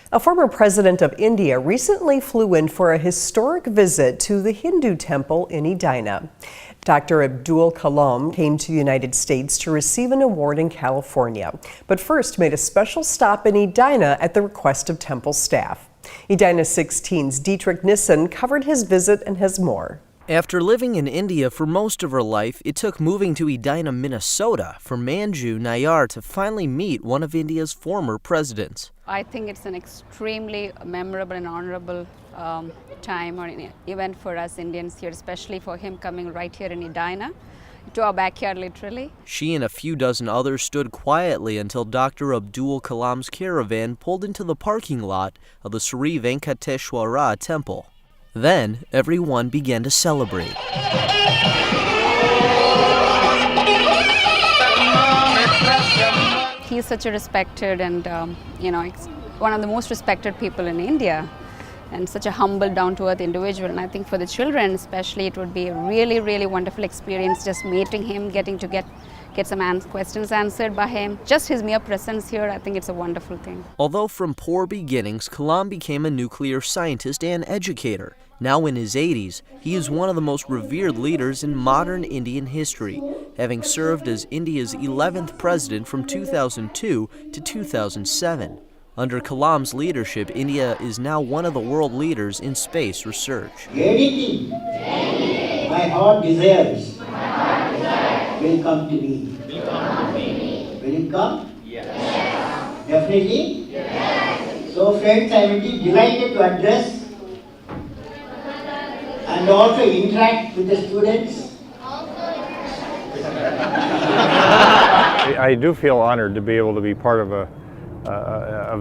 A former president of India recently flew in for a historic visit to the Hindu temple in Edina. Dr. Abdul Kalam came to the United States to receive an award in California, but first made a special stop in Edina at the request of temple staff. Edina 16's Dietrich Nissen covered his visit and has more. After living in India for most of her life, it took moving to Edina, Minnesota for Manju Nayar to finally meet one of India's former presidents. I think it's an extremely memorable and honorable time or an event for us Indians here, especially for him coming right here in Edina, to our backyard literally. She and a few dozen others stood quietly until Dr. Abdul Kalam's caravan pulled into the parking lot of the Sri Venkateshwara temple. Then, everyone began to celebrate. He's such a respected and, one of the most respected people in India, and such a humble, down-to-earth individual. And I think for the children especially, it would be a really, really wonderful experience just meeting him, getting to get some questions answered by him. Just his mere presence here, I think it's a wonderful thing. Although from poor beginnings, Kalam became a nuclear scientist and educator. Now in his 80s, he is one of the most revered leaders in modern Indian history, having served as India's 11th president from 2002 to 2007. Under Kalam's leadership, India is now one of the world leaders in space research. Anything my heart desires will come to me. Will it come? Yes. Definitely? Yes. So friends, I will be delighted to address and also interact with the students. I do feel honored to be able to be part of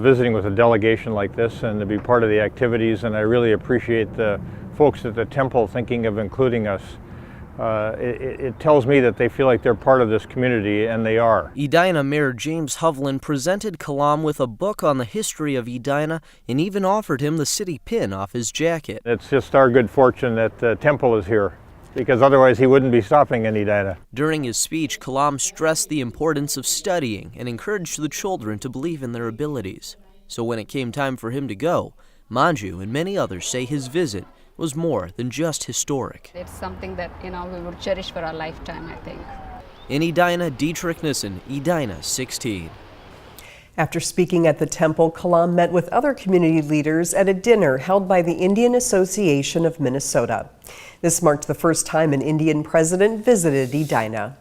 visiting with a delegation like this and to be part of the activities, and I really appreciate the folks at the temple thinking of including us. It tells me that they feel like they're part of this community, and they are. Edina Mayor James Hovland presented Kalam with a book on the history of Edina and even offered him the city pin off his jacket. It's just our good fortune that the temple is here, because otherwise he wouldn't be stopping in Edina. During his speech, Kalam stressed the importance of studying and encouraged the children to believe in their abilities. So when it came time for him to go, Manju and many others say his visit was more than just historic. It's something that, we would cherish for our lifetime, I think. In Edina, Dietrich Nissen, Edina 16. After speaking at the temple, Kalam met with other community leaders at a dinner held by the Indian Association of Minnesota. This marked the first time an Indian president visited Edina.